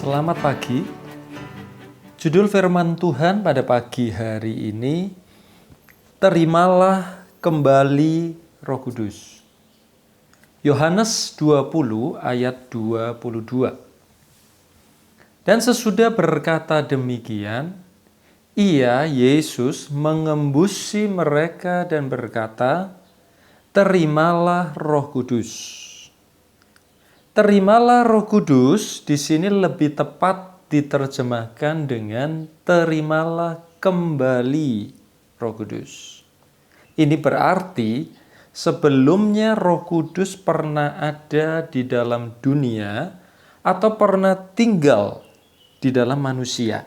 Selamat pagi. Judul firman Tuhan pada pagi hari ini, terimalah kembali Roh Kudus. Yohanes 20 ayat 22. Dan sesudah berkata demikian, ia, Yesus, mengembusi mereka dan berkata, terimalah Roh Kudus. Terimalah Roh Kudus di sini lebih tepat diterjemahkan dengan terimalah kembali Roh Kudus. Ini berarti sebelumnya Roh Kudus pernah ada di dalam dunia atau pernah tinggal di dalam manusia.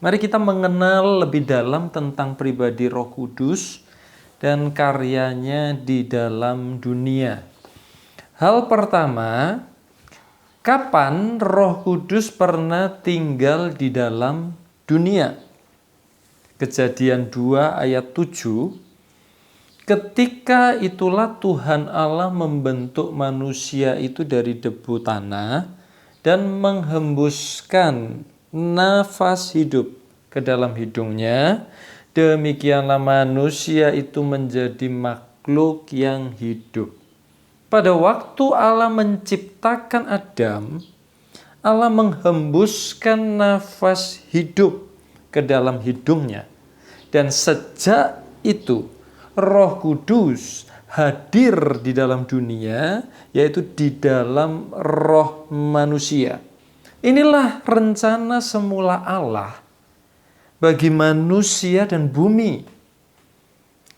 Mari kita mengenal lebih dalam tentang pribadi Roh Kudus dan karyanya di dalam dunia. Hal pertama, kapan Roh Kudus pernah tinggal di dalam dunia? Kejadian 2 ayat 7, ketika itulah Tuhan Allah membentuk manusia itu dari debu tanah dan menghembuskan nafas hidup ke dalam hidungnya, demikianlah manusia itu menjadi makhluk yang hidup. Pada waktu Allah menciptakan Adam, Allah menghembuskan nafas hidup ke dalam hidungnya. Dan sejak itu, Roh Kudus hadir di dalam dunia, yaitu di dalam roh manusia. Inilah rencana semula Allah bagi manusia dan bumi,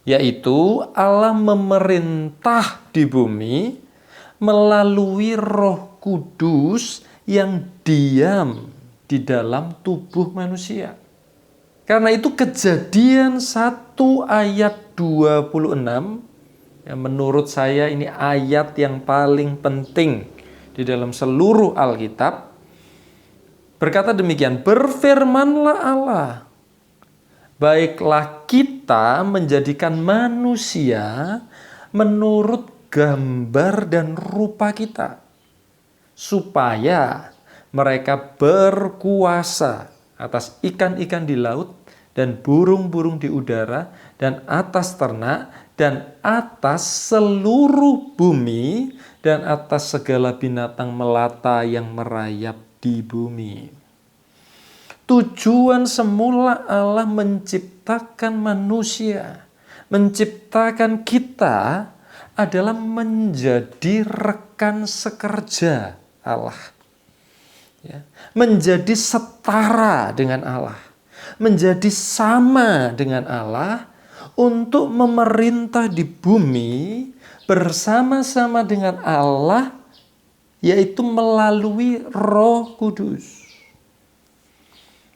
yaitu Allah memerintah di bumi melalui Roh Kudus yang diam di dalam tubuh manusia. Karena itu Kejadian 1 ayat 26, ya, menurut saya ini ayat yang paling penting di dalam seluruh Alkitab, berkata demikian, berfirmanlah Allah, baiklah kita menjadikan manusia menurut gambar dan rupa kita, supaya mereka berkuasa atas ikan-ikan di laut dan burung-burung di udara dan atas ternak dan atas seluruh bumi dan atas segala binatang melata yang merayap di bumi. Tujuan semula Allah menciptakan manusia, menciptakan kita adalah menjadi rekan sekerja Allah. Ya, menjadi setara dengan Allah, menjadi sama dengan Allah untuk memerintah di bumi bersama-sama dengan Allah, yaitu melalui Roh Kudus.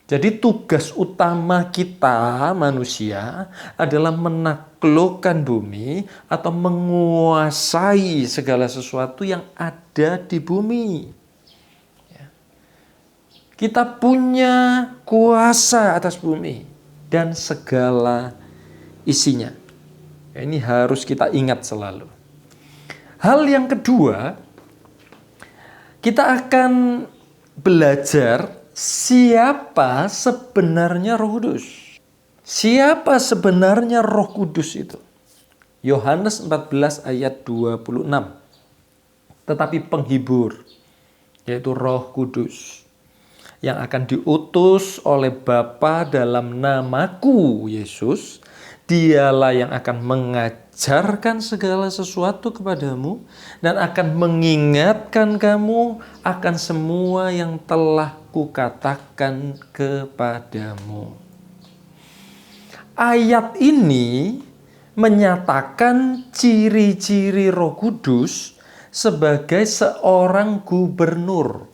Jadi tugas utama kita manusia adalah menaklukkan bumi atau menguasai segala sesuatu yang ada di bumi. Kita punya kuasa atas bumi dan segala isinya. Ini harus kita ingat selalu. Hal yang kedua, kita akan belajar siapa sebenarnya Roh Kudus. Siapa sebenarnya Roh Kudus itu? Yohanes 14 ayat 26. Tetapi penghibur, yaitu Roh Kudus, yang akan diutus oleh Bapa dalam namaku, Yesus, dialah yang akan mengajarkan segala sesuatu kepadamu dan akan mengingatkan kamu akan semua yang telah kukatakan kepadamu. Ayat ini menyatakan ciri-ciri Roh Kudus sebagai seorang gubernur.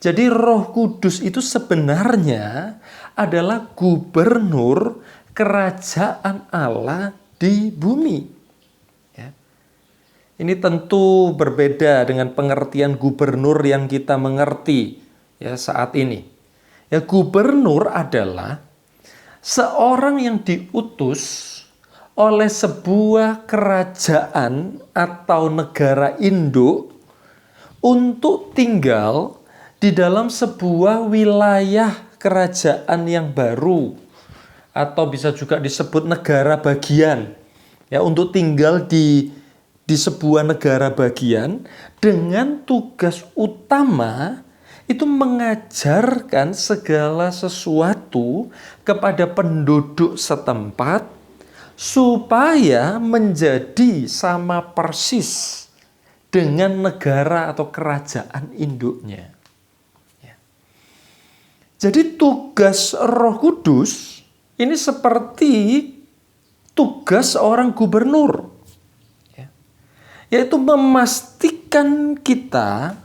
Jadi Roh Kudus itu sebenarnya adalah gubernur kerajaan Allah di bumi. Ya. Ini tentu berbeda dengan pengertian gubernur yang kita mengerti ya saat ini. Ya, gubernur adalah seorang yang diutus oleh sebuah kerajaan atau negara induk untuk tinggal di dalam sebuah wilayah kerajaan yang baru, atau bisa juga disebut negara bagian, ya, untuk tinggal di sebuah negara bagian dengan tugas utama itu mengajarkan segala sesuatu kepada penduduk setempat supaya menjadi sama persis dengan negara atau kerajaan induknya. Jadi tugas Roh Kudus ini seperti tugas seorang gubernur, yaitu memastikan kita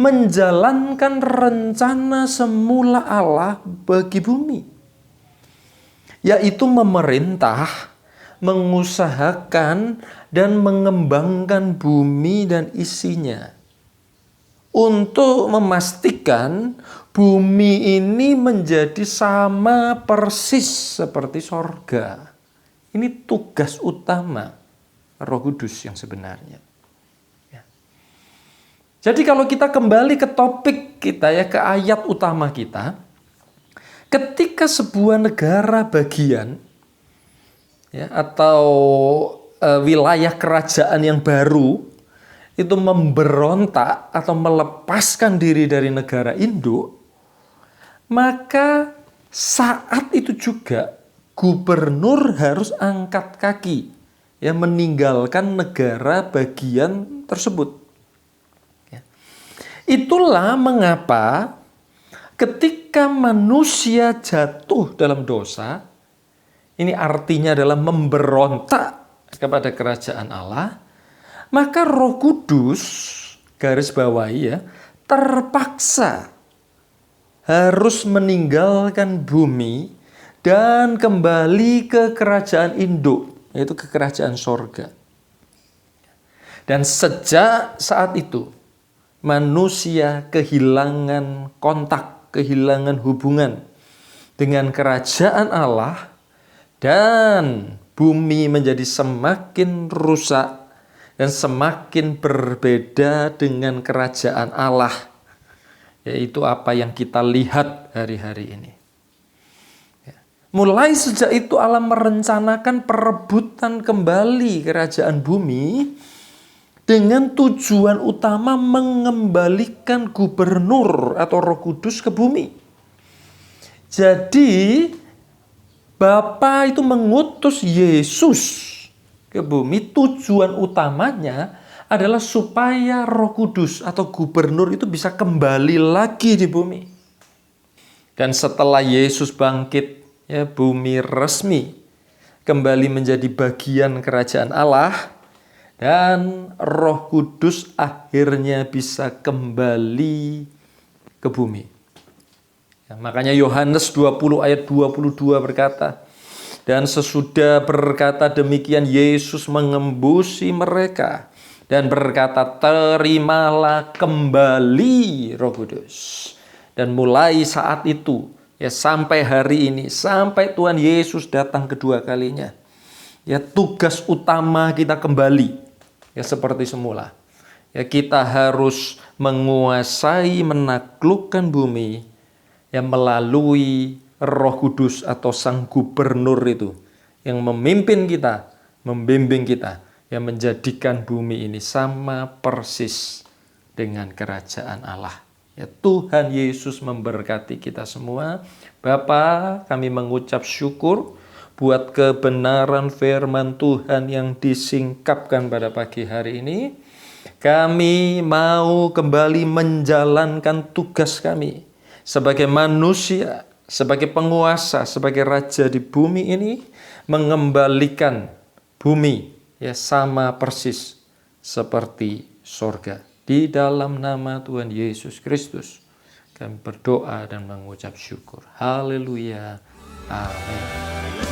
menjalankan rencana semula Allah bagi bumi, yaitu memerintah, mengusahakan, dan mengembangkan bumi dan isinya, untuk memastikan bumi ini menjadi sama persis seperti sorga. Ini tugas utama Roh Kudus yang sebenarnya. Jadi kalau kita kembali ke topik kita, ya, ke ayat utama kita, ketika sebuah negara bagian, ya, atau wilayah kerajaan yang baru itu memberontak atau melepaskan diri dari negara induk, maka saat itu juga gubernur harus angkat kaki, ya, meninggalkan negara bagian tersebut. Itulah mengapa ketika manusia jatuh dalam dosa, ini artinya adalah memberontak kepada kerajaan Allah, maka Roh Kudus, garis bawahi, ya, terpaksa harus meninggalkan bumi dan kembali ke kerajaan induk, yaitu ke kerajaan sorga. Dan sejak saat itu, manusia kehilangan kontak, kehilangan hubungan dengan kerajaan Allah, dan bumi menjadi semakin rusak dan semakin berbeda dengan kerajaan Allah, yaitu apa yang kita lihat hari-hari ini. Mulai sejak itu Allah merencanakan perebutan kembali kerajaan bumi dengan tujuan utama mengembalikan gubernur atau Roh Kudus ke bumi. Jadi Bapa itu mengutus Yesus ke bumi, tujuan utamanya adalah supaya Roh Kudus atau gubernur itu bisa kembali lagi di bumi. Dan setelah Yesus bangkit, ya, bumi resmi kembali menjadi bagian kerajaan Allah, dan Roh Kudus akhirnya bisa kembali ke bumi. Ya, makanya Yohanes 20 ayat 22 berkata, dan sesudah berkata demikian, Yesus mengembusi mereka dan berkata, terimalah kembali Roh Kudus. Dan mulai saat itu, ya, sampai hari ini, sampai Tuhan Yesus datang kedua kalinya, ya, tugas utama kita kembali, ya, seperti semula. Ya, kita harus menguasai, menaklukkan bumi, ya, melalui Roh Kudus atau Sang Gubernur itu yang memimpin kita, membimbing kita, yang menjadikan bumi ini sama persis dengan kerajaan Allah. Ya, Tuhan Yesus memberkati kita semua. Bapa, kami mengucap syukur buat kebenaran firman Tuhan yang disingkapkan pada pagi hari ini. Kami mau kembali menjalankan tugas kami sebagai manusia, sebagai penguasa, sebagai raja di bumi ini, mengembalikan bumi, ya, sama persis seperti sorga. Di dalam nama Tuhan Yesus Kristus kami berdoa dan mengucap syukur. Haleluya. Amin.